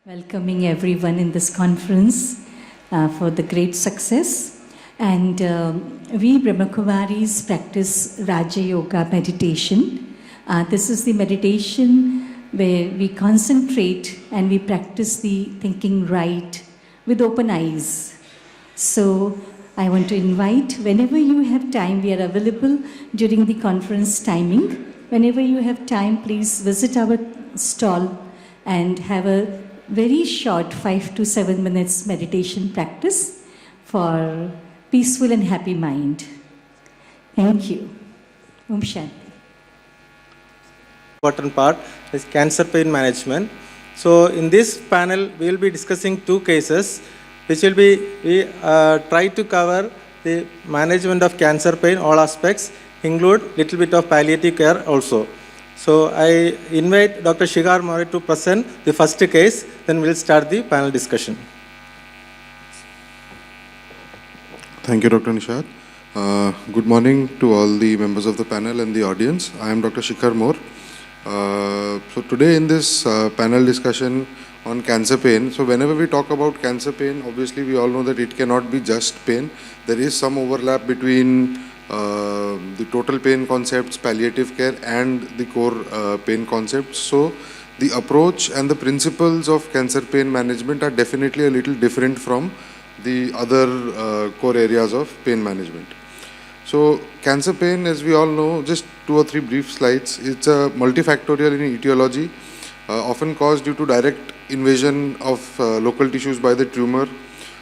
welcoming everyone in this conference for the great success. And we Brahmakumaris practice Raja Yoga meditation. This is the meditation where we concentrate and we practice the thinking right with open eyes. So I want to invite, whenever you have time, we are available during the conference timing. Whenever you have time, please visit our stall and have a very short 5 to 7 minutes meditation practice for peaceful and happy mind. Thank you. Om Shanti. Important part is cancer pain management. So in this panel, we will be discussing two cases, which will be, we try to cover the management of cancer pain, all aspects, include little bit of palliative care also. So I invite Dr. Shikhar Murray to present the first case, then we'll start the panel discussion. Thank you, Dr. Nishad. Good morning to all the members of the panel and the audience. I am Dr. Shikhar Moore. So today in this panel discussion on cancer pain, so whenever we talk about cancer pain, obviously we all know that it cannot be just pain. There is some overlap between the total pain concepts, palliative care, and the core pain concepts. So the approach and the principles of cancer pain management are definitely a little different from the other core areas of pain management. So cancer pain, as we all know, just 2 or 3 brief slides, it's a multifactorial in etiology, often caused due to direct invasion of local tissues by the tumor,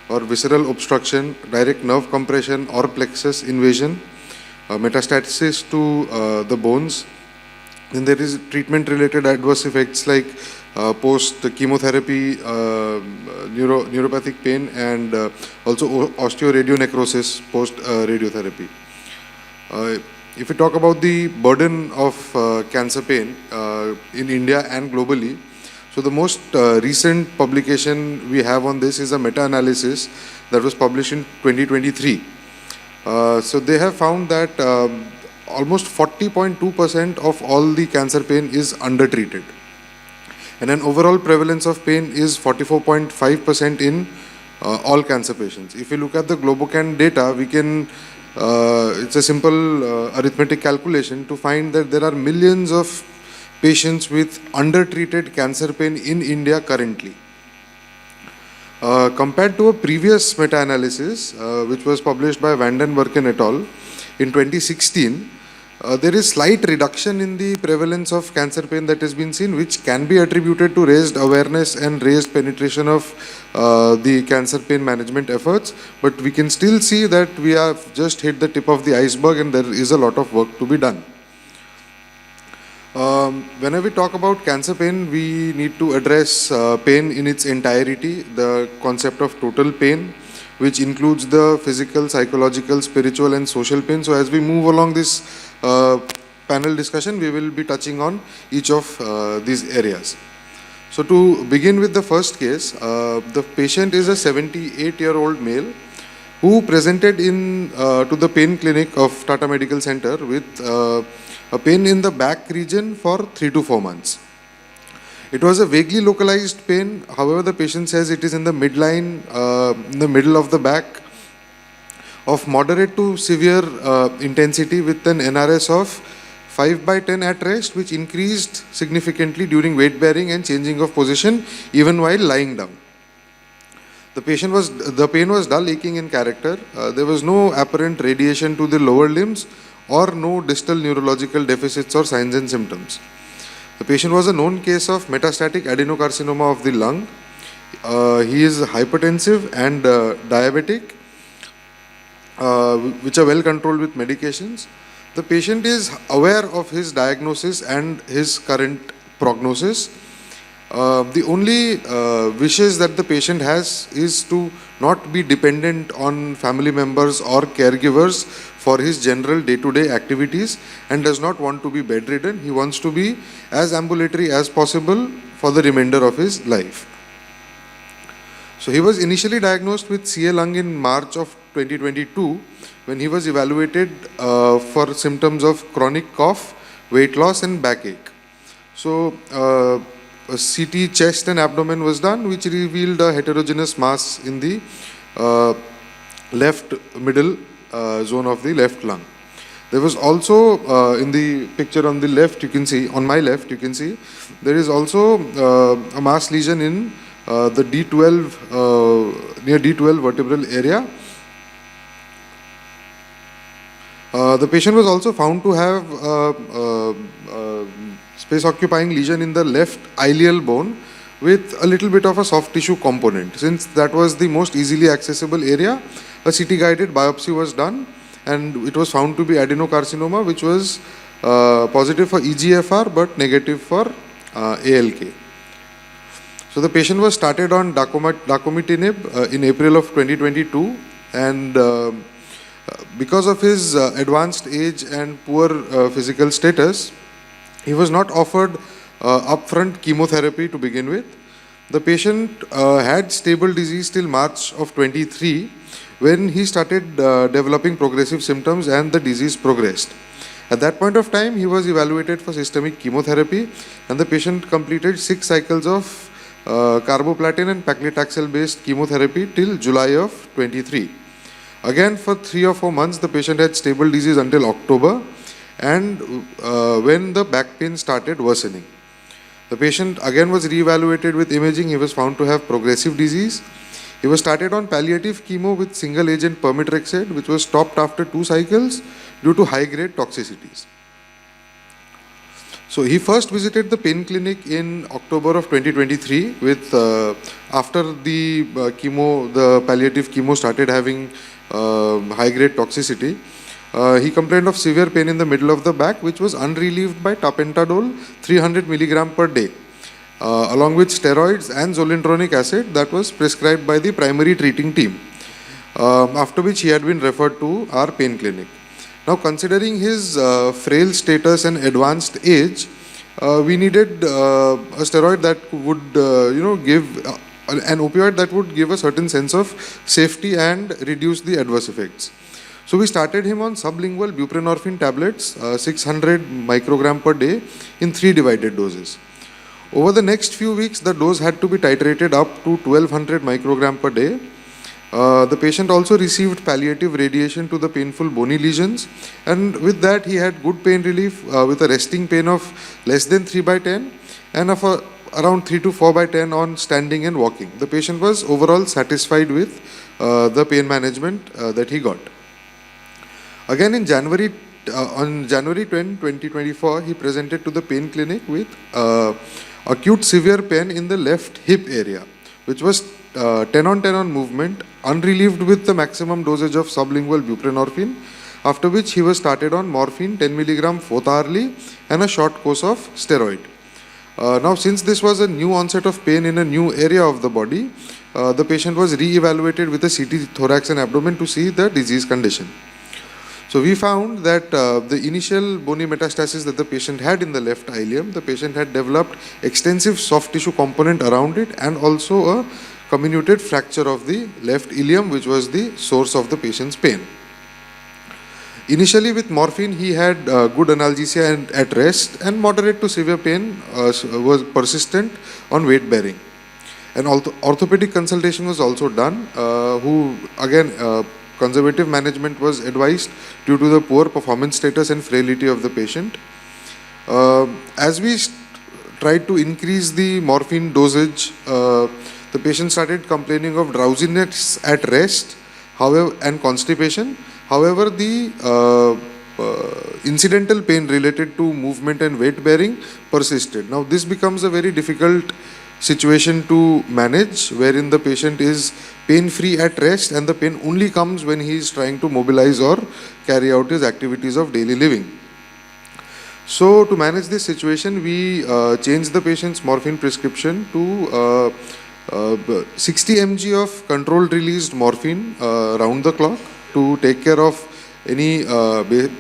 or visceral obstruction, direct nerve compression or plexus invasion, metastasis to the bones. Then there is treatment-related adverse effects like post-chemotherapy, neuropathic pain, and also osteoradionecrosis post-radiotherapy. If we talk about the burden of cancer pain in India and globally, so the most recent publication we have on this is a meta-analysis that was published in 2023. So they have found that almost 40.2% of all the cancer pain is undertreated. And an overall prevalence of pain is 44.5% in all cancer patients. If you look at the Globocan data, we can, it's a simple arithmetic calculation to find that there are millions of patients with undertreated cancer pain in India currently. Compared to a previous meta-analysis, which was published by Vanden Werken et al. In 2016, there is slight reduction in the prevalence of cancer pain that has been seen, which can be attributed to raised awareness and raised penetration of the cancer pain management efforts. But we can still see that we have just hit the tip of the iceberg and there is a lot of work to be done. Whenever we talk about cancer pain, we need to address pain in its entirety, the concept of total pain, which includes the physical, psychological, spiritual, and social pain. So as we move along this panel discussion, we will be touching on each of these areas. So to begin with the first case, the patient is a 78-year-old male who presented to the pain clinic of Tata Medical Center with a pain in the back region for 3 to 4 months. It was a vaguely localized pain. However, the patient says it is in the midline, in the middle of the back, of moderate to severe intensity with an NRS of 5/10 at rest, which increased significantly during weight bearing and changing of position even while lying down. The pain was dull, aching in character. There was no apparent radiation to the lower limbs or no distal neurological deficits or signs and symptoms. The patient was a known case of metastatic adenocarcinoma of the lung. He is hypertensive and diabetic, which are well controlled with medications. The patient is aware of his diagnosis and his current prognosis. The only wishes that the patient has is to not be dependent on family members or caregivers for his general day-to-day activities and does not want to be bedridden. He wants to be as ambulatory as possible for the remainder of his life. So he was initially diagnosed with CA lung in March of 2022 when he was evaluated for symptoms of chronic cough, weight loss and backache. So a CT chest and abdomen was done, which revealed a heterogeneous mass in the left middle zone of the left lung. There was also, in the picture on the left, you can see, on my left, you can see, there is also a mass lesion in the D12, near D12 vertebral area. The patient was also found to have space-occupying lesion in the left ilial bone with a little bit of a soft tissue component. Since that was the most easily accessible area, a CT-guided biopsy was done, and it was found to be adenocarcinoma, which was positive for EGFR but negative for ALK. So the patient was started on dacomitinib in April of 2022, and because of his advanced age and poor physical status, he was not offered upfront chemotherapy to begin with. The patient had stable disease till March of 23, when he started developing progressive symptoms and the disease progressed. At that point of time, he was evaluated for systemic chemotherapy, and the patient completed 6 cycles of carboplatin and paclitaxel-based chemotherapy till July of 23. Again, for 3 or 4 months, the patient had stable disease until October, and when the back pain started worsening. The patient again was re-evaluated with imaging. He was found to have progressive disease. He was started on palliative chemo with single agent permetrexate, which was stopped after 2 cycles due to high-grade toxicities. So he first visited the pain clinic in October of 2023 with, after the chemo, the palliative chemo started having high-grade toxicity. He complained of severe pain in the middle of the back, which was unrelieved by tapentadol 300 milligram per day, along with steroids and zoledronic acid that was prescribed by the primary treating team, after which he had been referred to our pain clinic. Now, considering his frail status and advanced age, we needed a steroid that would, give an opioid that would give a certain sense of safety and reduce the adverse effects. So we started him on sublingual buprenorphine tablets, 600 microgram per day in 3 divided doses. Over the next few weeks, the dose had to be titrated up to 1200 microgram per day. The patient also received palliative radiation to the painful bony lesions, and with that he had good pain relief with a resting pain of less than 3/10 and of around 3 to 4/10 on standing and walking. The patient was overall satisfied with the pain management that he got. Again, in on January 10, 2024, he presented to the pain clinic with acute severe pain in the left hip area, which was 10 on 10 on movement, unrelieved with the maximum dosage of sublingual buprenorphine, after which he was started on morphine 10 milligram 4th hourly and a short course of steroid. Now, since this was a new onset of pain in a new area of the body, the patient was re-evaluated with a CT thorax and abdomen to see the disease condition. So we found that the initial bony metastasis that the patient had in the left ilium, the patient had developed extensive soft tissue component around it and also a comminuted fracture of the left ilium, which was the source of the patient's pain. Initially with morphine, he had good analgesia and at rest, and moderate to severe pain was persistent on weight bearing. And orthopedic consultation was also done, who again conservative management was advised due to the poor performance status and frailty of the patient. As we tried to increase the morphine dosage, the patient started complaining of drowsiness at rest, however, and constipation. However, the incidental pain related to movement and weight bearing persisted. Now, this becomes a very difficult situation to manage, wherein the patient is pain-free at rest and the pain only comes when he is trying to mobilize or carry out his activities of daily living. So, to manage this situation, we changed the patient's morphine prescription to 60 mg of controlled released morphine round the clock to take care of any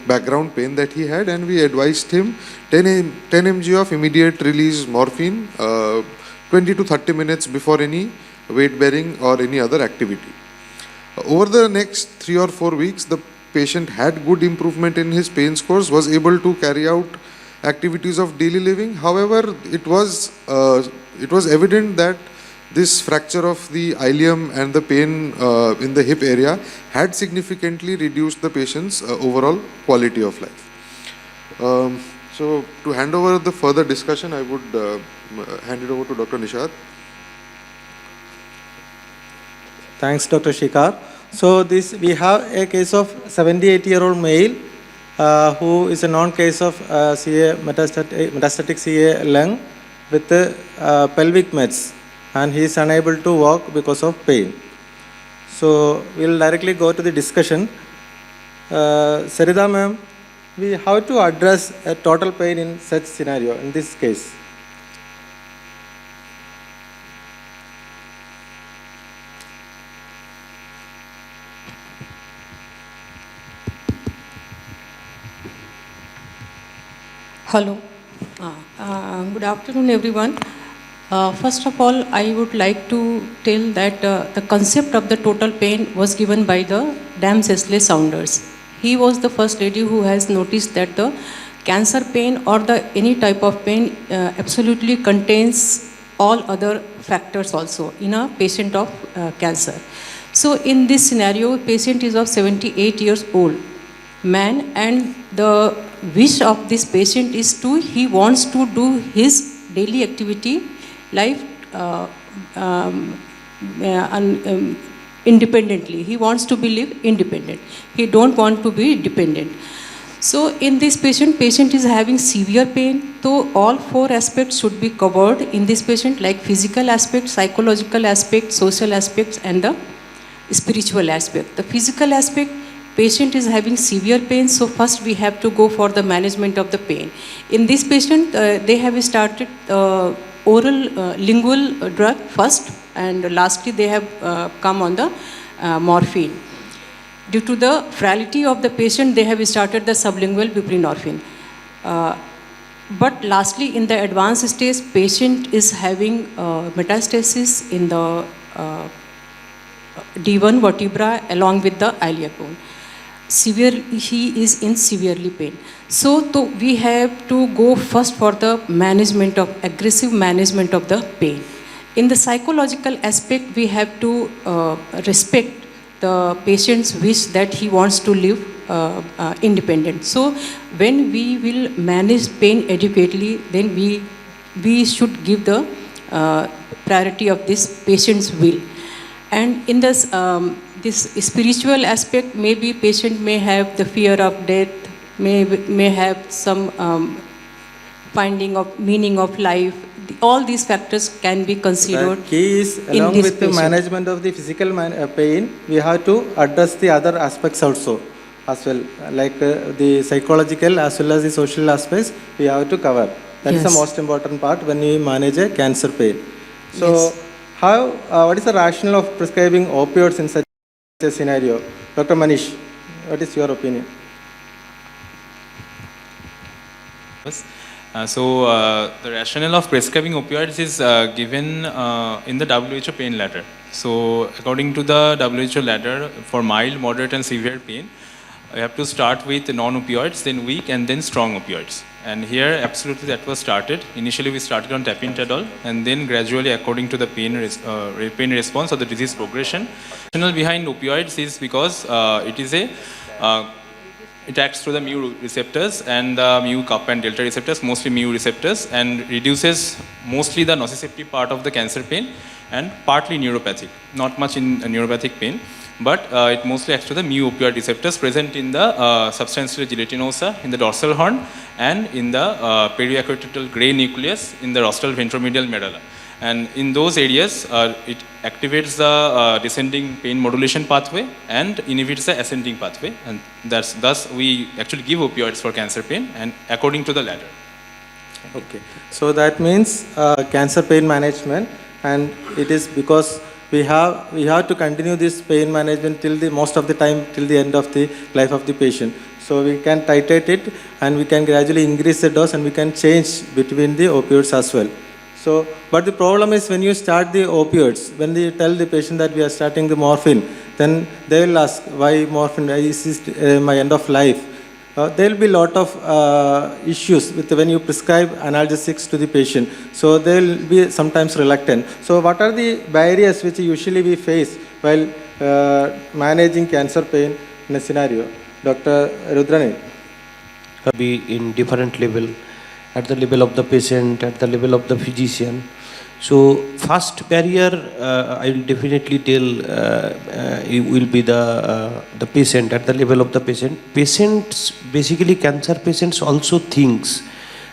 background pain that he had, and we advised him 10 mg of immediate release morphine 20 to 30 minutes before any weight bearing or any other activity. Over the next 3 or 4 weeks, the patient had good improvement in his pain scores, was able to carry out activities of daily living. However, it was evident that this fracture of the ilium and the pain in the hip area had significantly reduced the patient's overall quality of life. So to hand over the further discussion, I would hand it over to Dr. Nishad. Thanks, Dr. Shikhar. So we have a case of 78-year-old male who is a known case of CA metastatic CA lung with pelvic mets, and he is unable to walk because of pain. So we'll directly go to the discussion. Sarita ma'am, how to address a total pain in such scenario in this case? Hello. Good afternoon, everyone. First of all, I would like to tell that the concept of the total pain was given by the Dame Cecily Saunders. He was the first lady who has noticed that the cancer pain or any type of pain absolutely contains all other factors also in a patient of cancer. So in this scenario, patient is of 78 years old man, and the wish of this patient is he wants to do his daily activity life independently. He wants to live independent. He don't want to be dependent. So in this patient is having severe pain. So all four aspects should be covered in this patient, like physical aspect, psychological aspect, social aspects, and the spiritual aspect. The physical aspect, patient is having severe pain, so first we have to go for the management of the pain. In this patient, they have started oral lingual drug first, and lastly they have come on the morphine. Due to the frailty of the patient, they have started the sublingual buprenorphine. But lastly, in the advanced stage, patient is having metastasis in the D1 vertebra along with the iliac bone. He is in severely pain. So we have to go first for the aggressive management of the pain. In the psychological aspect, we have to respect the patient's wish that he wants to live independent. So when we will manage pain adequately, then we should give the priority of this patient's will. And in this spiritual aspect, maybe patient may have the fear of death, may have some finding of meaning of life. All these factors can be considered. The key is, along with the management of the physical pain, we have to address the other aspects also as well, like the psychological as well as the social aspects we have to cover. That is the most important part when we manage a cancer pain. So what is the rationale of prescribing opioids in such a scenario? Dr. Manish, what is your opinion? The rationale of prescribing opioids is given in the WHO pain ladder. So according to the WHO ladder, for mild, moderate and severe pain, we have to start with non-opioids, then weak and then strong opioids. And here absolutely that was started. Initially we started on tapentadol, and then gradually according to the pain response or the disease progression. The rationale behind opioids is because it acts through the mu receptors and the mu kappa and delta receptors, mostly mu receptors, and reduces mostly the nociceptive part of the cancer pain and partly neuropathic, not much in neuropathic pain, but it mostly acts through the mu opioid receptors present in the substantia gelatinosa in the dorsal horn and in the periaqueductal gray nucleus in the rostral ventromedial medulla. And in those areas, it activates the descending pain modulation pathway and inhibits the ascending pathway. And thus we actually give opioids for cancer pain and according to the ladder. Okay. So that means cancer pain management, and it is because we have to continue this pain management till most of the time till the end of the life of the patient. So we can titrate it and we can gradually increase the dose and we can change between the opioids as well. So, but the problem is when you start the opioids, when you tell the patient that we are starting the morphine, then they will ask, why morphine? Is this my end of life? there will be a lot of issues with when you prescribe analgesics to the patient. So they will be sometimes reluctant. So what are the barriers which usually we face while managing cancer pain in a scenario? Dr. Rudrani. Be in different level, at the level of the patient, at the level of the physician. So first barrier, I will definitely tell it will be the patient, at the level of the patient. Patients, basically cancer patients also thinks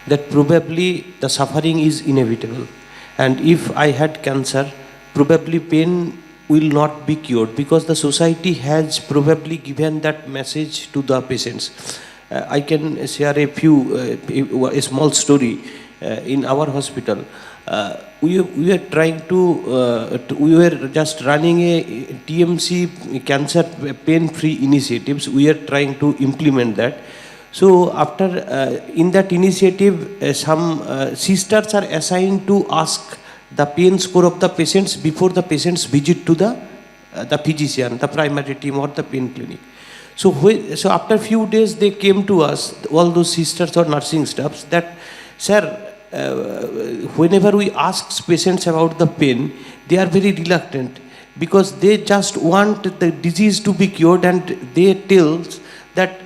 that probably the suffering is inevitable. And if I had cancer, probably pain will not be cured, because the society has probably given that message to the patients. I can share a small story. In our hospital, we were trying we were just running a TMC cancer pain-free initiatives. We are trying to implement that. So after in that initiative, some sisters are assigned to ask the pain score of the patients before the patients visit to the physician, the primary team or the pain clinic. So after few days they came to us, all those sisters or nursing staffs, that, sir, whenever we ask patients about the pain, they are very reluctant, because they just want the disease to be cured, and they tell that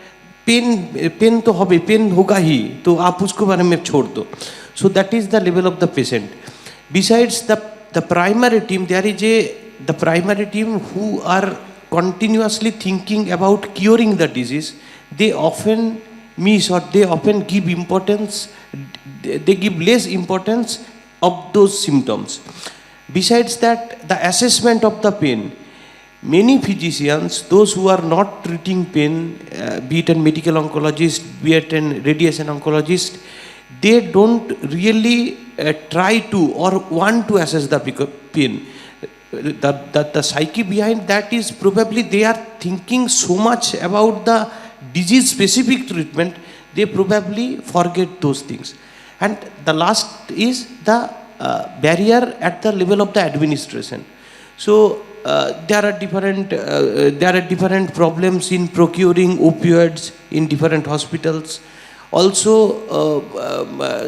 pain to hobe, pain hoga hi, to aap usko bare mein chhod do. So that is the level of the patient. Besides the primary team, there is the primary team who are continuously thinking about curing the disease. They often miss, or they often give importance, they give less importance of those symptoms. Besides that, the assessment of the pain, many physicians, those who are not treating pain, be it a medical oncologist, be it a radiation oncologist, they don't really try to or want to assess the pain. The psyche behind that is probably they are thinking so much about the disease specific treatment, they probably forget those things. And the last is the barrier at the level of the administration. So there are different problems in procuring opioids in different hospitals. Also,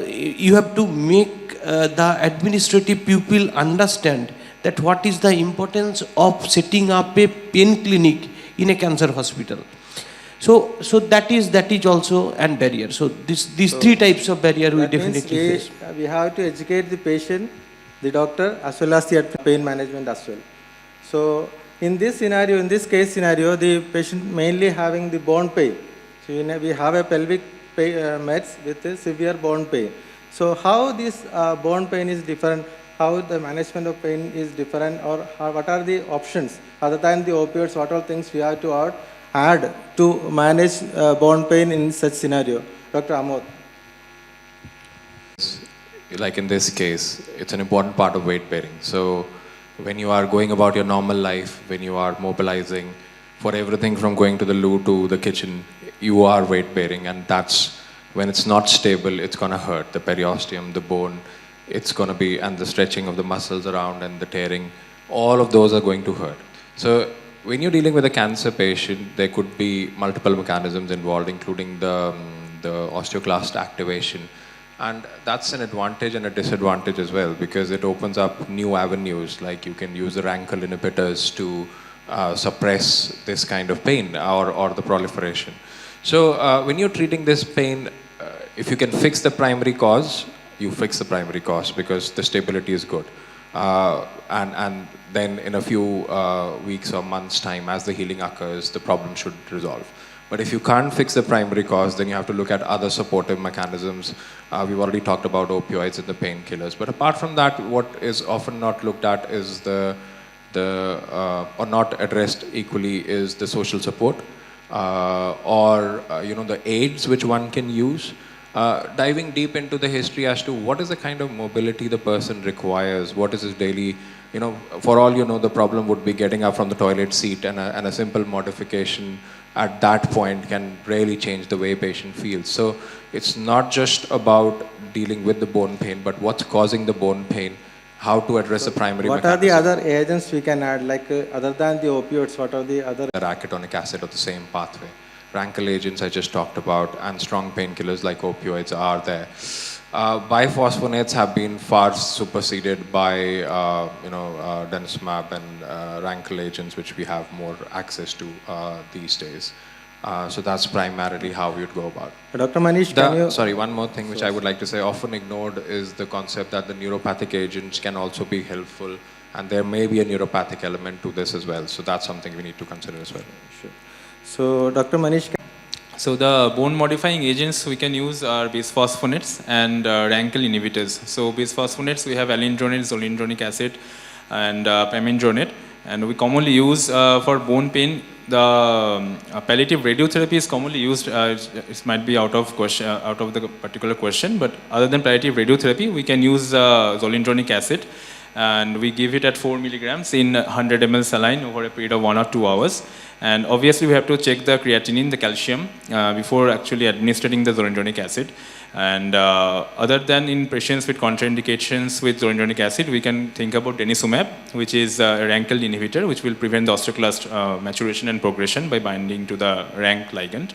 you have to make the administrative people understand that what is the importance of setting up a pain clinic in a cancer hospital. So that is also a barrier. So these three types of barrier we definitely face. We have to educate the patient, the doctor, as well as the pain management as well. So in this scenario, in this case scenario, the patient mainly having the bone pain. So we have a pelvic pain, meds with a severe bone pain. So how this bone pain is different, how the management of pain is different, or what are the options other than the opioids, what all things we have to add to manage bone pain in such scenario? Dr. Amod. Like in this case, it's an important part of weight bearing. So when you are going about your normal life, when you are mobilizing for everything from going to the loo to the kitchen, you are weight bearing, and that's when it's not stable, it's going to hurt. The periosteum, the bone, it's going to be, and the stretching of the muscles around and the tearing, all of those are going to hurt. So when you're dealing with a cancer patient, there could be multiple mechanisms involved, including the osteoclast activation. And that's an advantage and a disadvantage as well, because it opens up new avenues, like you can use the rankle inhibitors to suppress this kind of pain or the proliferation. So when you're treating this pain, if you can fix the primary cause, you fix the primary cause because the stability is good. And then in a few weeks or months' time, as the healing occurs, the problem should resolve. But if you can't fix the primary cause, then you have to look at other supportive mechanisms. We've already talked about opioids and the painkillers. But apart from that, what is often not looked at is or not addressed equally is the social support or the aids which one can use. Diving deep into the history as to what is the kind of mobility the person requires, what is his daily, for all the problem would be getting up from the toilet seat, and a simple modification at that point can really change the way a patient feels. So it's not just about dealing with the bone pain, but what's causing the bone pain, how to address the primary mechanism. What are the other agents we can add, like other than the opioids, what are the other? Arachidonic acid of the same pathway. rankle agents I just talked about, and strong painkillers like opioids are there. Biphosphonates have been far superseded by denosumab and rankle agents, which we have more access to these days. So that's primarily how we would go about. Dr. Manish, can you... Sorry, one more thing which I would like to say, often ignored is the concept that the neuropathic agents can also be helpful, and there may be a neuropathic element to this as well. So that's something we need to consider as well. Sure. So, Dr. Manish, So the bone modifying agents we can use are bisphosphonates and rankle inhibitors. So bisphosphonates, we have alendronate, zoledronic acid, and pamindronate. And we commonly use for bone pain, the palliative radiotherapy is commonly used. It might be out of the particular question, but other than palliative radiotherapy, we can use zoledronic acid, and we give it at 4 milligrams in 100 ml saline over a period of 1 or 2 hours. And obviously we have to check the creatinine, the calcium, before actually administering the zoledronic acid. And other than in patients with contraindications with zoledronic acid, we can think about denosumab, which is a rankle inhibitor, which will prevent the osteoclast maturation and progression by binding to the rank ligand.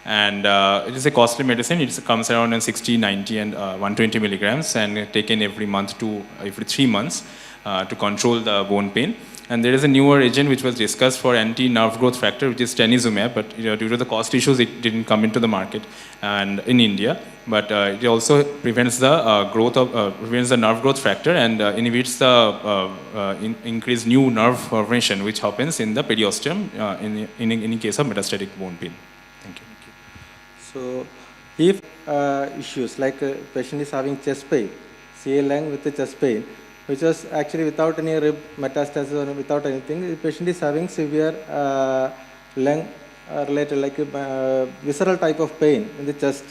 And it is a costly medicine. It comes around in 60, 90, and 120 milligrams, and taken every month to every 3 months to control the bone pain. And there is a newer agent which was discussed for anti-nerve growth factor, which is tenizumab, but due to the cost issues, it didn't come into the market and in India. But it also prevents the prevents the nerve growth factor and inhibits the increased new nerve formation, which happens in the periosteum in case of metastatic bone pain. Thank you. So, if issues like a patient is having chest pain, CA lung with the chest pain, which was actually without any rib metastasis or without anything, the patient is having severe lung related, like visceral type of pain in the chest.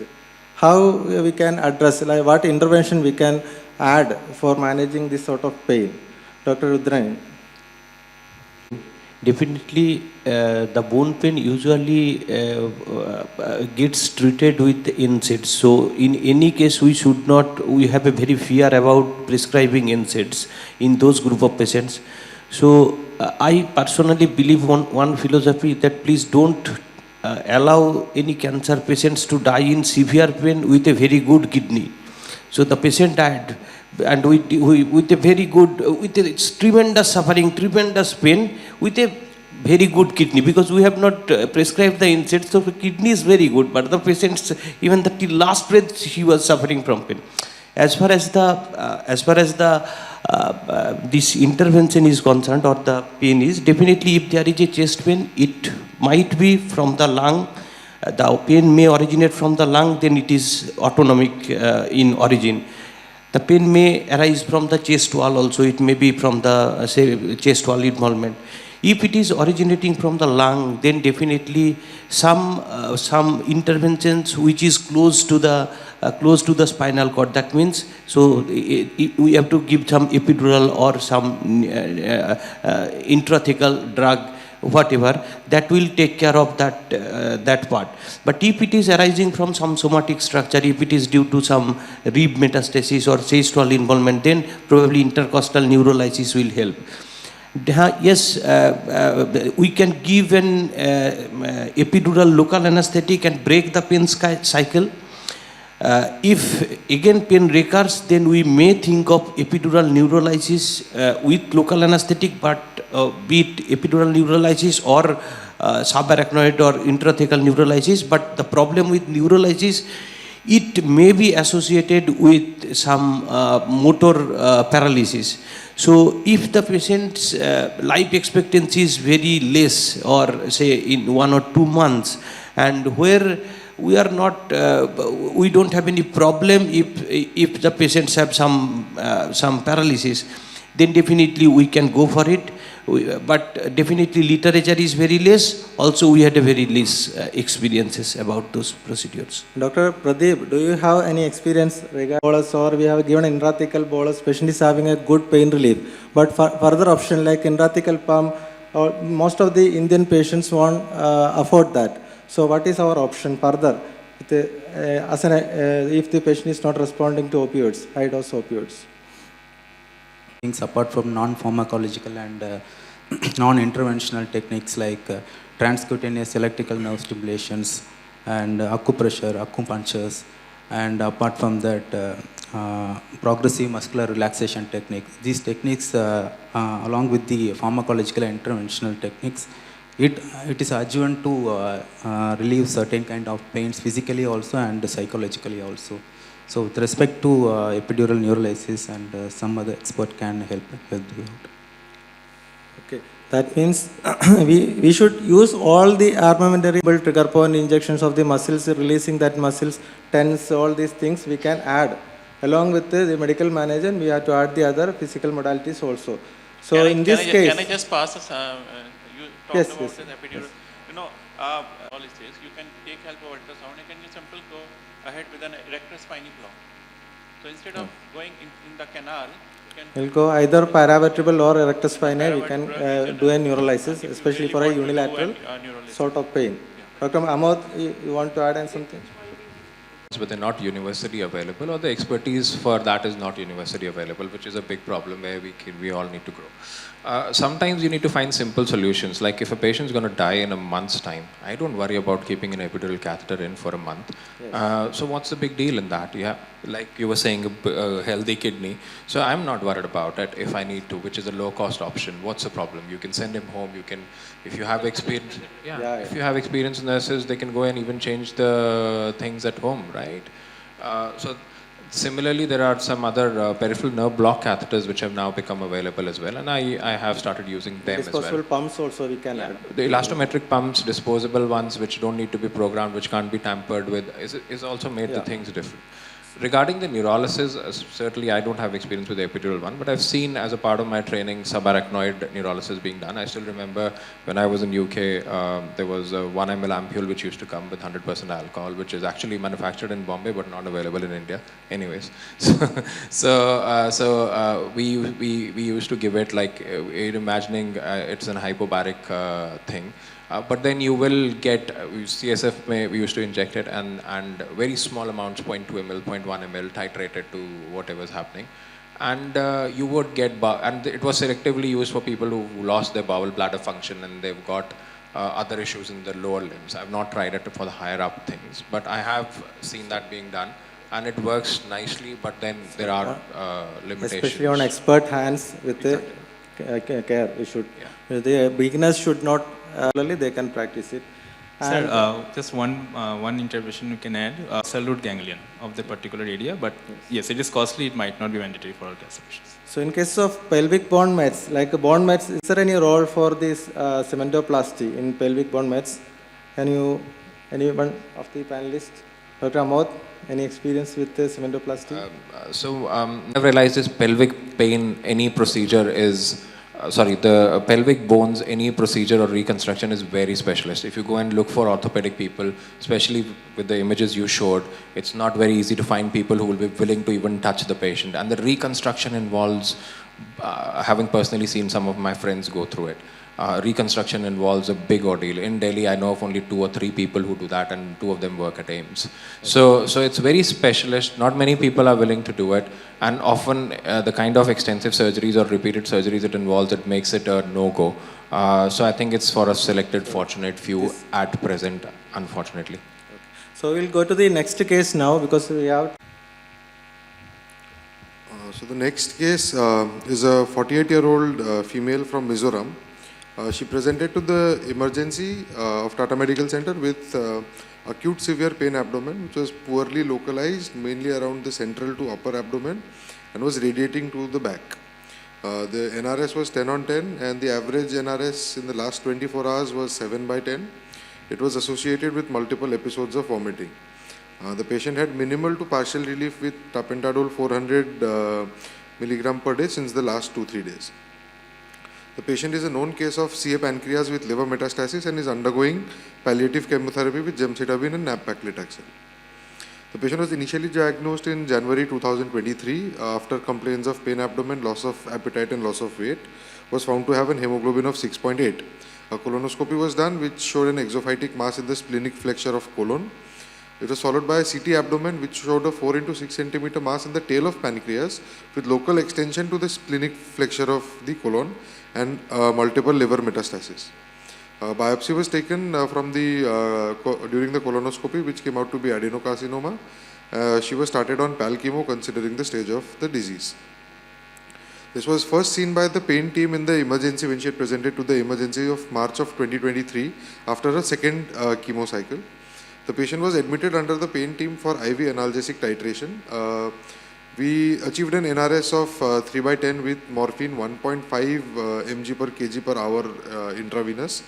How we can address, like what intervention we can add for managing this sort of pain? Dr. Rudran. Definitely, the bone pain usually gets treated with NSAIDs. So, in any case, we have a very fear about prescribing NSAIDs in those group of patients. So, I personally believe one philosophy that please don't allow any cancer patients to die in severe pain with a very good kidney. So, the patient died, and with a very good, with a tremendous suffering, tremendous pain, with a very good kidney, because we have not prescribed the NSAIDs, so the kidney is very good, but the patients, even the last breath, he was suffering from pain. As far as this intervention is concerned, or the pain is, definitely if there is a chest pain, it might be from the lung. The pain may originate from the lung, then it is autonomic in origin. The pain may arise from the chest wall also. It may be from the chest wall involvement. If it is originating from the lung, then definitely some interventions which is close to the spinal cord. That means, so we have to give some epidural or some intrathecal drug, whatever, that will take care of that part. But if it is arising from some somatic structure, if it is due to some rib metastasis or chest wall involvement, then probably intercostal neurolysis will help. Yes, we can give an epidural local anesthetic and break the pain cycle. If again pain recurs, then we may think of epidural neurolysis with local anesthetic, but be it epidural neurolysis or subarachnoid or intrathecal neurolysis. But the problem with neurolysis, it may be associated with some motor paralysis. So if the patient's life expectancy is very less, or say in 1 or 2 months, and where we are not, we don't have any problem if the patients have some paralysis, then definitely we can go for it. But definitely literature is very less. Also, we had a very less experiences about those procedures. Dr. Pradeep, do you have any experience regarding bolus, or we have given intrathecal bolus, patient is having a good pain relief, but for further option like intrathecal pump, or most of the Indian patients won't afford that. So what is our option further if the patient is not responding to opioids, high dose opioids? Things apart from non-pharmacological and non-interventional techniques like transcutaneous electrical nerve stimulations and acupressure, acupunctures, and apart from that, progressive muscular relaxation techniques. These techniques, along with the pharmacological and interventional techniques, it is adjuvant to relieve certain kind of pains physically also and psychologically also. So with respect to epidural neurolysis and some other expert can help you out. Okay, that means we should use all the armamentary trigger point injections of the muscles, releasing that muscles, tense, all these things we can add. Along with the medical management, we have to add the other physical modalities also. So in this case... Can I just pass this? You talked Yes, about yes, this epidural. yes. You know, all it says, you can take help of ultrasound, you can just simply go ahead with an erector spiny block. So instead of going in the canal, you can... We'll go either paravertebral or erector spinae, we can do a neurolysis, especially for a unilateral sort of pain. Yeah. Dr. Amod, you want to add something? But they're not universally available, or the expertise for that is not universally available, which is a big problem where we all need to grow. Sometimes you need to find simple solutions, like if a patient is going to die in a month's time, I don't worry about keeping an epidural catheter in for a month. Yes. So what's the big deal in that? Yeah, like you were saying, a healthy kidney. So I'm not worried about it if I need to, which is a low-cost option. What's the problem? You can send him home. You can, if you have experience, if you have experienced nurses, they can go and even change the things at home, right? So similarly, there are some other peripheral nerve block catheters which have now become available as well, and I have started using them as well. Disposable pumps also we can add. The elastometric pumps, disposable ones which don't need to be programmed, which can't be tampered with, is also made the things different. Regarding the neurolysis, certainly I don't have experience with the epidural one, but I've seen as a part of my training subarachnoid neurolysis being done. I still remember when I was in UK, there was a 1 ml ampule which used to come with 100% alcohol, which is actually manufactured in Bombay but not available in India. Anyways, so we used to give it like imagining it's an hypobaric thing. But then you will get CSF, we used to inject it and very small amounts, 0.2 ml, 0.1 ml, titrated to whatever's happening. And you would get, and it was selectively used for people who lost their bowel bladder function and they've got other issues in the lower limbs. I've not tried it for the higher up things, but I have seen that being done. And it works nicely, but then there are limitations. Especially on expert hands with the care. We should, the beginners should not, they can practice it. Sir, just one intervention you can add, cell root ganglion of the particular area, but yes, it is costly, it might not be mandatory for all cancer patients. So in case of pelvic bone mets, like bone mets, is there any role for this cementoplasty in pelvic bone mets? Anyone of the panelists? Dr. Amod, any experience with the cementoplasty? I've realized this pelvic pain, any procedure is, the pelvic bones, any procedure or reconstruction is very specialist. If you go and look for orthopedic people, especially with the images you showed, it's not very easy to find people who will be willing to even touch the patient. And the reconstruction involves, having personally seen some of my friends go through it, reconstruction involves a big ordeal. In Delhi, I know of only 2 or 3 people who do that, and 2 of them work at AIIMS. So it's very specialist. Not many people are willing to do it, and often the kind of extensive surgeries or repeated surgeries it involves, it makes it a no-go. So I think it's for a selected, fortunate few at present, unfortunately. Okay. So we'll go to the next case now, because we have... So the next case is a 48-year-old female from Mizoram. She presented to the emergency of Tata Medical Center with acute severe pain abdomen, which was poorly localized, mainly around the central to upper abdomen, and was radiating to the back. The NRS was 10/10, and the average NRS in the last 24 hours was 7/10. It was associated with multiple episodes of vomiting. The patient had minimal to partial relief with tapentadol 400 milligram per day since the last 2-3 days. The patient is a known case of CA pancreas with liver metastasis and is undergoing palliative chemotherapy with gemcitabine and nab-paclitaxel. The patient was initially diagnosed in January 2023 after complaints of pain abdomen, loss of appetite and loss of weight. Was found to have an hemoglobin of 6.8. A colonoscopy was done which showed an exophytic mass in the splenic flexure of colon. It was followed by a CT abdomen which showed a 4 into 6 centimeter mass in the tail of pancreas with local extension to the splenic flexure of the colon and multiple liver metastases. Biopsy was taken during the colonoscopy, which came out to be adenocarcinoma. She was started on PAL chemo considering the stage of the disease. This was first seen by the pain team in the emergency when she had presented to the emergency of March of 2023 after a second chemo cycle. The patient was admitted under the pain team for IV analgesic titration. We achieved an NRS of 3/10 with morphine 1.5 mg per kg per hour intravenous.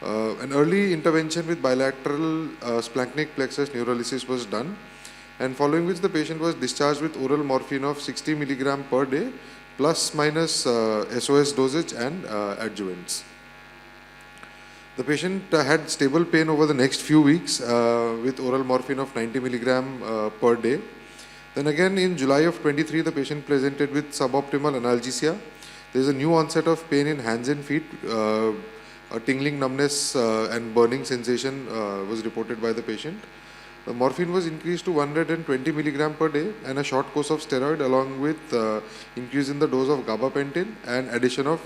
An early intervention with bilateral splanchnic plexus neurolysis was done, and following which the patient was discharged with oral morphine of 60 mg per day plus minus SOS dosage and adjuvants. The patient had stable pain over the next few weeks with oral morphine of 90 mg per day. Then again in July of 23, the patient presented with suboptimal analgesia. There is a new onset of pain in hands and feet. A tingling numbness and burning sensation was reported by the patient. The morphine was increased to 120 mg per day, and a short course of steroid along with increase in the dose of gabapentin and addition of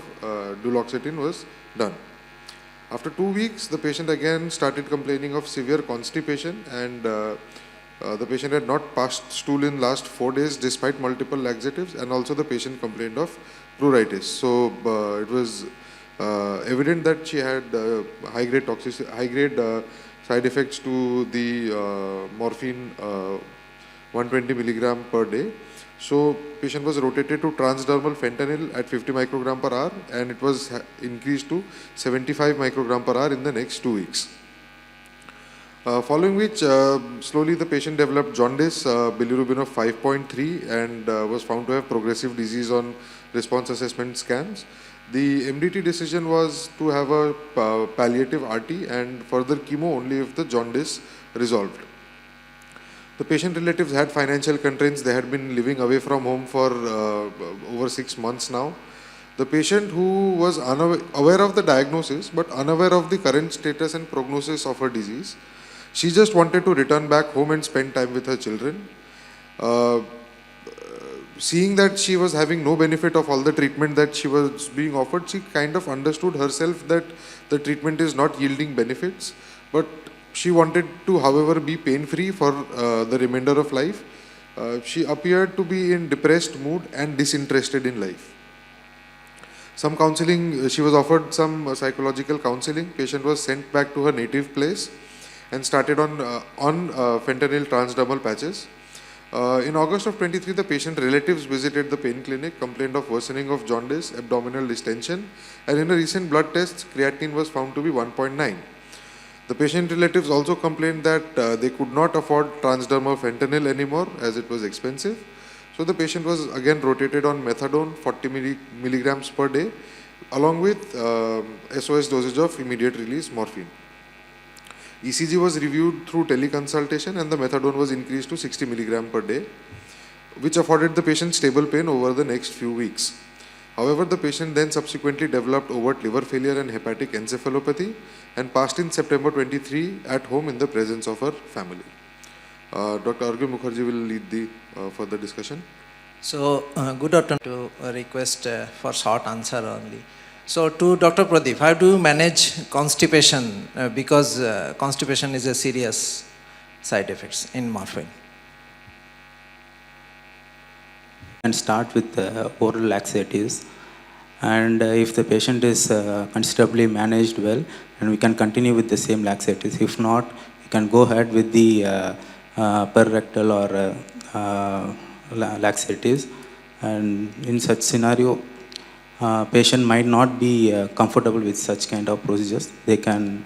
duloxetine was done. After 2 weeks, the patient again started complaining of severe constipation, and the patient had not passed stool in last 4 days despite multiple laxatives, and also the patient complained of pruritus. So it was evident that she had high-grade toxicity, high-grade side effects to the morphine 120 mg per day. So patient was rotated to transdermal fentanyl at 50 microgram per hour, and it was increased to 75 microgram per hour in the next 2 weeks. Following which, slowly the patient developed jaundice, bilirubin of 5.3, and was found to have progressive disease on response assessment scans. The MDT decision was to have a palliative RT and further chemo only if the jaundice resolved. The patient relatives had financial constraints. They had been living away from home for over 6 months now. The patient, who was aware of the diagnosis but unaware of the current status and prognosis of her disease, she just wanted to return back home and spend time with her children. Seeing that she was having no benefit of all the treatment that she was being offered, she kind of understood herself that the treatment is not yielding benefits, but she wanted to, however, be pain-free for the remainder of life. She appeared to be in depressed mood and disinterested in life. Some counseling, she was offered some psychological counseling. Patient was sent back to her native place and started on fentanyl transdermal patches. In August of 23, the patient relatives visited the pain clinic, complained of worsening of jaundice, abdominal distension, and in a recent blood test, creatinine was found to be 1.9. The patient relatives also complained that they could not afford transdermal fentanyl anymore as it was expensive. So the patient was again rotated on methadone 40 milligrams per day along with SOS dosage of immediate release morphine. ECG was reviewed through teleconsultation and the methadone was increased to 60 milligram per day, which afforded the patient stable pain over the next few weeks. However, the patient then subsequently developed overt liver failure and hepatic encephalopathy and passed in September 23 at home in the presence of her family. Dr. Arghya Mukherjee will lead the further discussion. So, good afternoon. To request for short answer only. So, to Dr. Pradeep, how do you manage constipation? Because constipation is a serious side effects in morphine. And start with oral laxatives, and if the patient is considerably managed well, and we can continue with the same laxatives. If not, you can go ahead with the perrectal or laxatives, and in such scenario patient might not be comfortable with such kind of procedures. They can.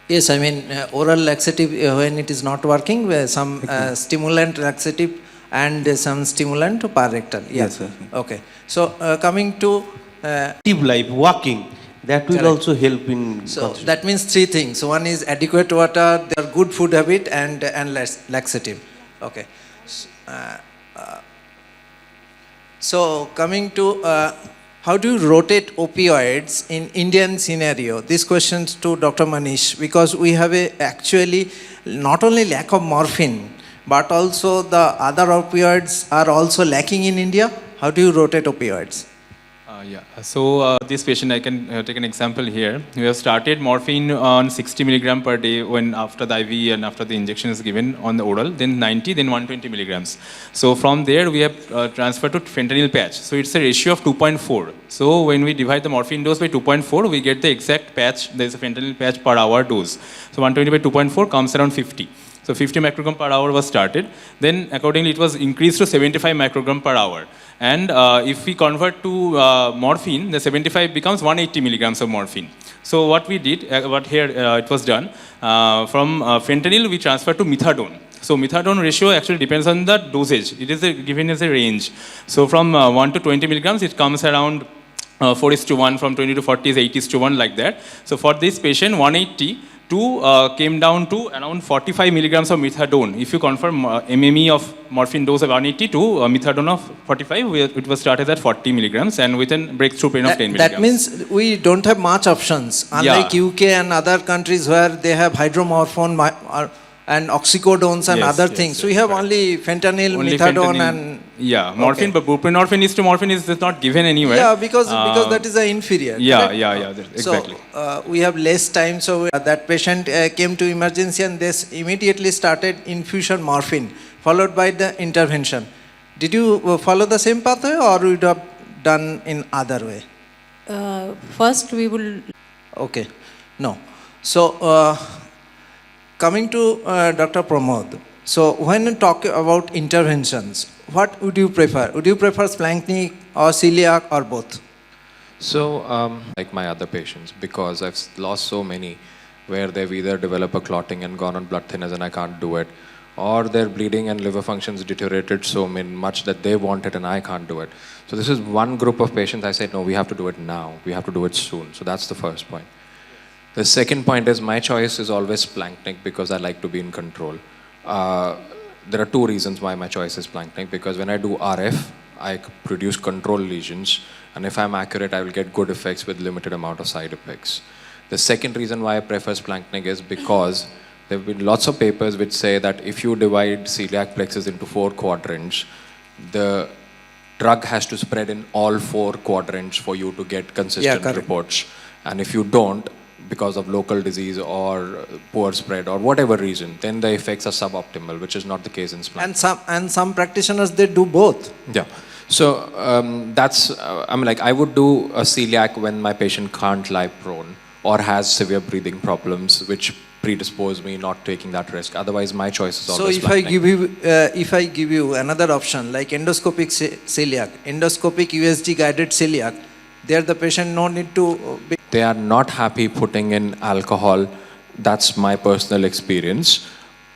Yes, I mean oral laxative when it is not working, where some stimulant laxative and some stimulant to parectal. Yes, sir. Okay. So coming to Active life, walking, that will correct. also help in. So that means three things. One is adequate water, their good food habit, and laxative. Okay. So coming to how do you rotate opioids in Indian scenario? This question to Dr. Manish, because we have actually not only lack of morphine, but also the other opioids are also lacking in India. How do you rotate opioids? So this patient, I can take an example here. We have started morphine on 60 milligram per day when after the IV and after the injection is given on the oral, then 90, then 120 milligrams. So from there we have transferred to fentanyl patch. So it's a ratio of 2.4. So when we divide the morphine dose by 2.4, we get the exact patch. There is a fentanyl patch per hour dose. So 120 by 2.4 comes around 50. So 50 microgram per hour was started. Then accordingly it was increased to 75 microgram per hour. And if we convert to morphine, the 75 becomes 180 milligrams of morphine. So what we did, it was done, from fentanyl we transferred to methadone. So methadone ratio actually depends on the dosage. It is given as a range. So from 1 to 20 milligrams, it comes around 4:1, from 20 to 40 is 8:1, like that. So for this patient, 180 came down to around 45 milligrams of methadone. If you convert MME of morphine dose of 180 to methadone of 45, it was started at 40 milligrams and with a breakthrough pain of 10 milligrams. That means we don't have much options, unlike UK and other countries where they have hydromorphone and oxycodones and other things. We have only fentanyl, methadone and... morphine, but buprenorphine is not given anywhere. Yeah, because that is the inferior. Exactly. So we have less time, so that patient came to emergency and they immediately started infusion morphine, followed by the intervention. Did you follow the same pathway or would have done in other way? First we will... Okay, no. So coming to Dr. Pramod, so when you talk about interventions, what would you prefer? Would you prefer splanchnic or celiac or both? So, like my other patients, because I've lost so many where they've either developed a clotting and gone on blood thinners and I can't do it, or their bleeding and liver functions deteriorated so much that they want it and I can't do it. So this is one group of patients I said, no, we have to do it now. We have to do it soon. So that's the first point. The second point is my choice is always splanchnic because I like to be in control. There are two reasons why my choice is splanchnic, because when I do RF, I produce control lesions, and if I'm accurate, I will get good effects with limited amount of side effects. The second reason why I prefer splanchnic is because there have been lots of papers which say that if you divide celiac plexus into 4 quadrants, the drug has to spread in all 4 quadrants for you to get consistent reports. And if you don't, because of local disease or poor spread or whatever reason, then the effects are suboptimal, which is not the case in splanchnic. And some practitioners, they do both. Yeah. So that's, I would do a celiac when my patient can't lie prone or has severe breathing problems, which predispose me not taking that risk. Otherwise, my choice is always splanchnic. If I give you another option, like endoscopic celiac, endoscopic USG guided celiac, there the patient no need to be... They are not happy putting in alcohol. That's my personal experience.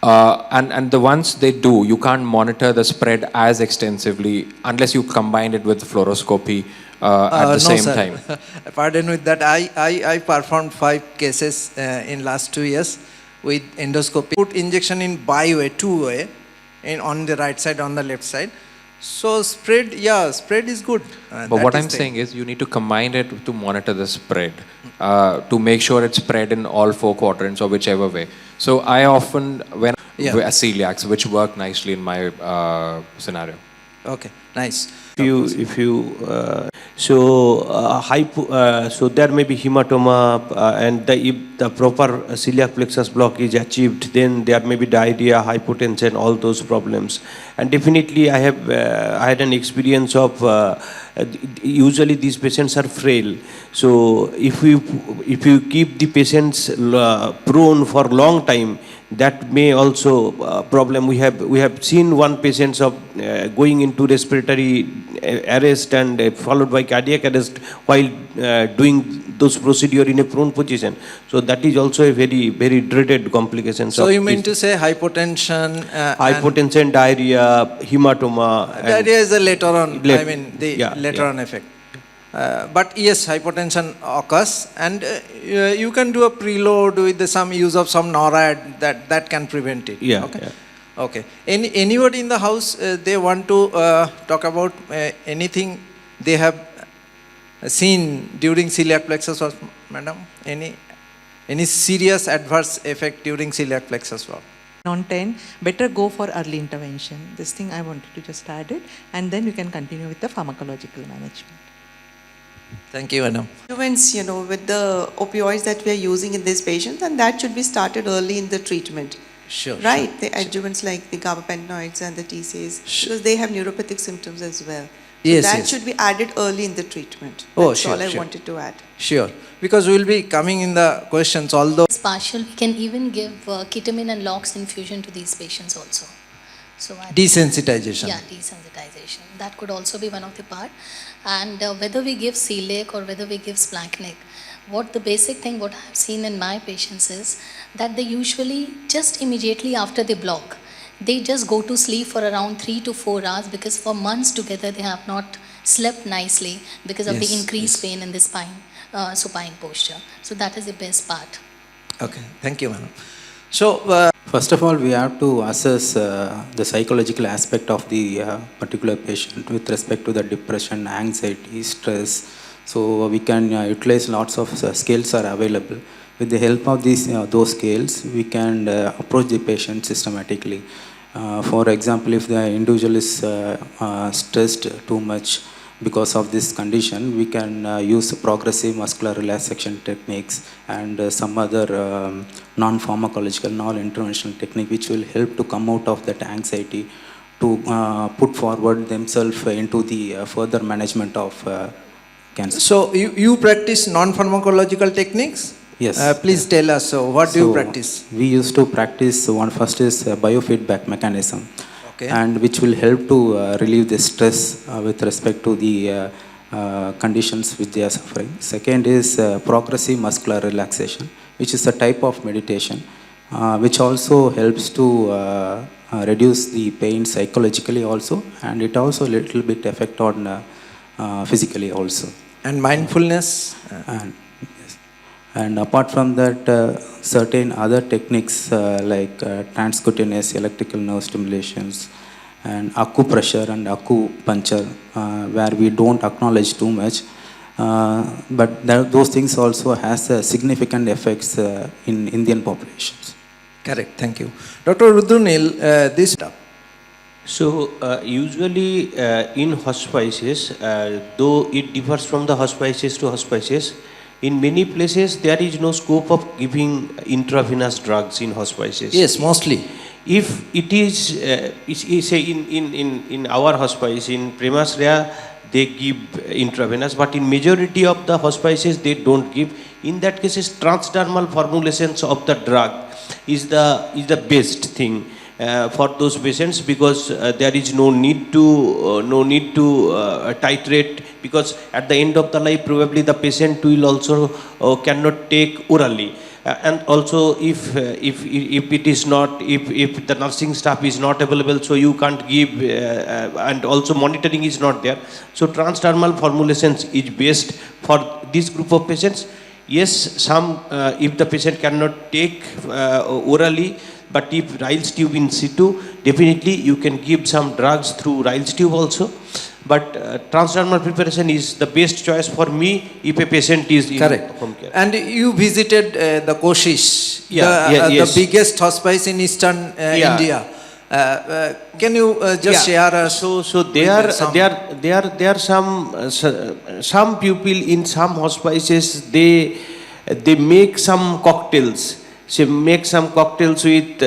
And the ones they do, you can't monitor the spread as extensively unless you combine it with fluoroscopy at the same time. Pardon with that, I performed 5 cases in last 2 years with endoscopy. Put injection in bi-way, 2-way, on the right side, on the left side. So spread is good. But what I'm saying is you need to combine it to monitor the spread, to make sure it's spread in all 4 quadrants or whichever way. So I often, when celiacs, which work nicely in my scenario. Okay, nice. So there may be hematoma, and if the proper celiac plexus block is achieved, then there may be diarrhea, hypotension, all those problems. And definitely I had an experience of, usually these patients are frail. So if you keep the patients prone for a long time, that may also problem. We have seen one patient of going into respiratory arrest and followed by cardiac arrest while doing those procedure in a prone position. So that is also a very, very dreaded complication. So you mean to say hypotension? Hypotension, diarrhea, hematoma. Diarrhea is a later on, later on effect. But yes, hypotension occurs, and you can do a preload with some use of some NORAD that can prevent it. Okay. Anybody in the house, they want to talk about anything they have seen during celiac plexus walk, madam? Any serious adverse effect during celiac plexus walk? Non-10, better go for early intervention. This thing I wanted to just add it, and then you can continue with the pharmacological management. Thank you, madam. Adjuvants, with the opioids that we are using in these patients, and that should be started early in the treatment. Sure. Right, Sure. the adjuvants like the gabapentinoids and the TCAs, because they have neuropathic symptoms as well. So Yes, that yes. should be added early in the treatment. Oh, That's sure, all I sure. wanted to add. Sure. Because we will be coming in the questions, although It's partial. We can even give ketamine and LOX infusion to these patients also. So desensitization. yeah, desensitization. That could also be one of the part. And whether we give Celiac or whether we give Splanchnic, what the basic thing what I've seen in my patients is that they usually just immediately after they block, they just go to sleep for around 3 to 4 hours because for months together they have not slept nicely because of the Yes, increased yes. pain in the spine, supine posture. So that is the best part. Okay, thank you, madam. So, First of all, we have to assess the psychological aspect of the particular patient with respect to the depression, anxiety, stress. So we can utilize lots of scales are available. With the help of those scales, we can approach the patient systematically. For example, if the individual is stressed too much because of this condition, we can use progressive muscular relaxation techniques and some other non-pharmacological, non-interventional technique which will help to come out of that anxiety to put forward themselves into the further management of cancer. so you practice non-pharmacological techniques? Yes. Please tell us, so what do you practice? We used to practice first is biofeedback mechanism. Okay. And which will help to relieve the stress with respect to the conditions which they are suffering. Second is progressive muscular relaxation, which is a type of meditation, which also helps to reduce the pain psychologically also, and it also a little bit effect on physically also. And mindfulness? And apart from that, certain other techniques like transcutaneous electrical nerve stimulations and acupressure and acupuncture, where we don't acknowledge too much, but those things also has significant effects in Indian populations. Correct, thank you. Dr. Rudranil, this stuff. So usually in hospices, though it differs from the hospices to hospices, in many places there is no scope of giving intravenous drugs in hospices. Yes, mostly. If it is, say in our hospice, in Premas Rea, they give intravenous, but in majority of the hospices they don't give. In that case, transdermal formulations of the drug is the best thing for those patients, because there is no need to titrate, because at the end of the life probably the patient will also cannot take orally. And also if it is not, if the nursing staff is not available, so you can't give, and also monitoring is not there. So transdermal formulations is best for this group of patients. Yes, some if the patient cannot take orally, but if Ryle's tube in situ, definitely you can give some drugs through Ryle's tube also. But transdermal preparation is the best choice for me if a patient is in home care. And you visited the Koshish, yes. the biggest hospice in eastern India. Can you just share us? So there are some people in some hospices, they make some cocktails. Say make some cocktails with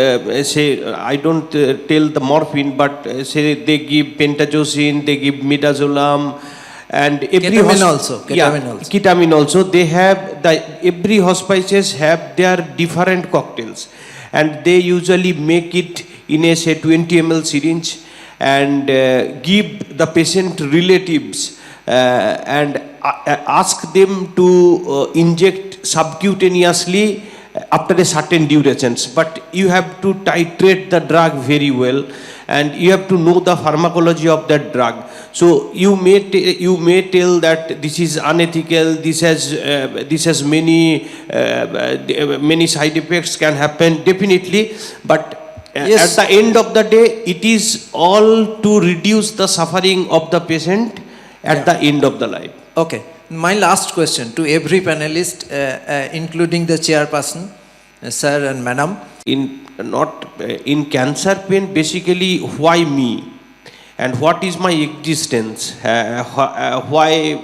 say, I don't tell the morphine, but say they give pentazocine, they give midazolam, and every ketamine also. They have every hospices have their different cocktails, and they usually make it in a say 20 ml syringe and give the patient relatives and ask them to inject subcutaneously after a certain durations. But you have to titrate the drug very well, and you have to know the pharmacology of that drug. So you may tell that this is unethical, this has many side effects can happen, definitely, but yes, at the end of the day, it is all to reduce the suffering of the patient at the end of the life. Okay. My last question to every panelist, including the chairperson, sir and madam. In cancer pain, basically, why me? and what is my existence, why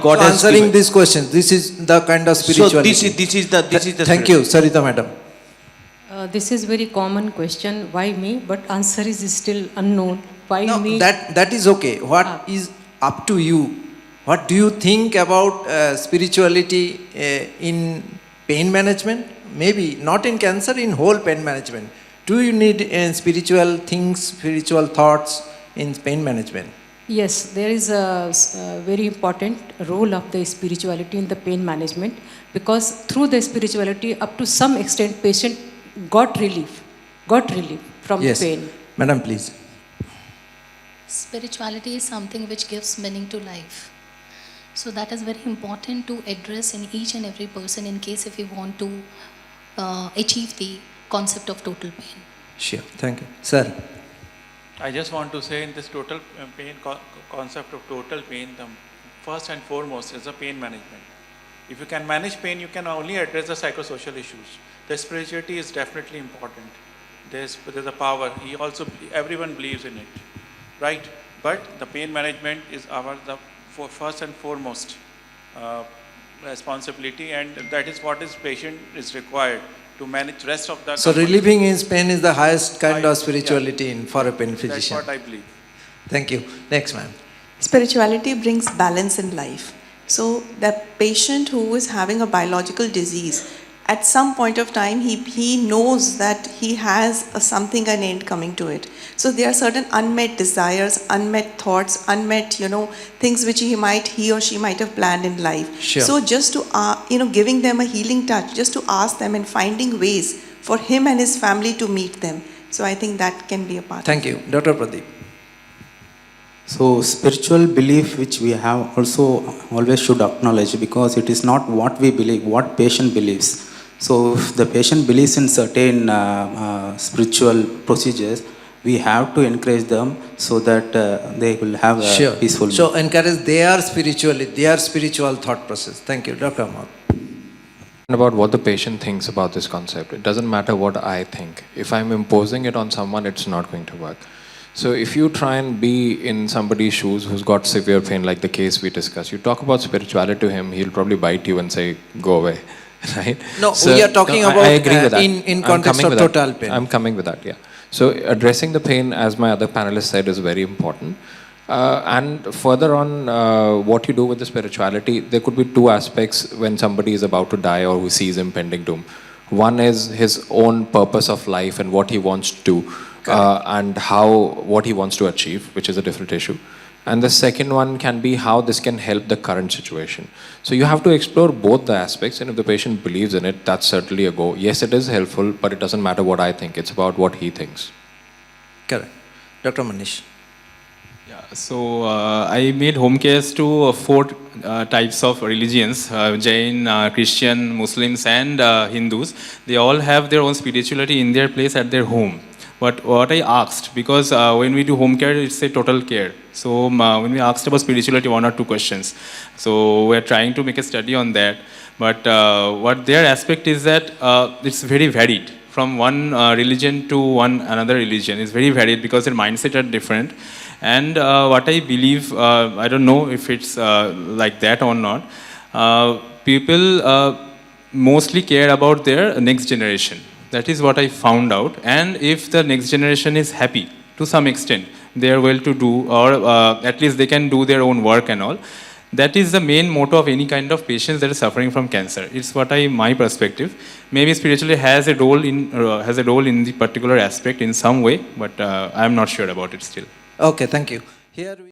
God So has answering given. these questions, this is the kind of spirituality. So this is the Thank you, Sarita madam. This is very common question, why me? But answer is still unknown. Why No, me? that is okay. What is up to you? What do you think about spirituality in pain management? Maybe not in cancer, in whole pain management. Do you need spiritual things, spiritual thoughts in pain management? Yes, there is a very important role of the spirituality in the pain management, because through the spirituality, up to some extent, patient got relief from Yes. pain. Madam, please. Spirituality is something which gives meaning to life. So that is very important to address in each and every person in case if we want to achieve the concept of total pain. Sure. Thank you. Sir. I just want to say in this total pain concept of total pain, the first and foremost is the pain management. If you can manage pain, you can only address the psychosocial issues. The spirituality is definitely important. There's a power. Everyone believes in it, right? But the pain management is first and foremost responsibility, and that is what is patient is required to manage rest of the. So relieving his pain is the highest kind of spirituality for a pain physician. That's what I believe. Thank you. Next, ma'am. Spirituality brings balance in life. So the patient who is having a biological disease, at some point of time, he knows that he has something, an end coming to it. So there are certain unmet desires, unmet thoughts, unmet, things which he or she might have planned in life. Sure. So just to, giving them a healing touch, just to ask them and finding ways for him and his family to meet them. So I think that can be a part. Thank you. Dr. Pradeep. So spiritual belief which we have also always should acknowledge, because it is not what we believe, what patient believes. So if the patient believes in certain spiritual procedures, we have to encourage them so that they will have a peaceful. So encourage their spiritual thought process. Thank you. Dr. Amar. About what the patient thinks about this concept. It doesn't matter what I think. If I'm imposing it on someone, it's not going to work. So if you try and be in somebody's shoes who's got severe pain, like the case we discussed, you talk about spirituality to him, he'll probably bite you and say, go away, right? No, we are talking about I agree with that. in context of total pain. I'm coming with that, yeah. So addressing the pain, as my other panelists said, is very important. And further on, what you do with the spirituality, there could be two aspects when somebody is about to die or who sees impending doom. One is his own purpose of life and what he wants to do. And what he wants to achieve, which is a different issue. And the second one can be how this can help the current situation. So you have to explore both the aspects, and if the patient believes in it, that's certainly a go. Yes, it is helpful, but it doesn't matter what I think. It's about what he thinks. Correct. Dr. Manish. Yeah, so I made home cares to 4 types of religions, Jain, Christian, Muslims and Hindus. They all have their own spirituality in their place at their home. But what I asked, because when we do home care, it's a total care. So when we asked about spirituality, 1 or 2 questions. So we're trying to make a study on that. But what their aspect is that it's very varied. From one religion to another religion. It's very varied because their mindset are different. And what I believe, I don't know if it's like that or not, people mostly care about their next generation. That is what I found out. And if the next generation is happy to some extent, they are well to do, or at least they can do their own work and all. That is the main motto of any kind of patients that is suffering from cancer. It's my perspective. Maybe spirituality has a role in the particular aspect in some way, but I am not sure about it still. Okay, thank you. Here we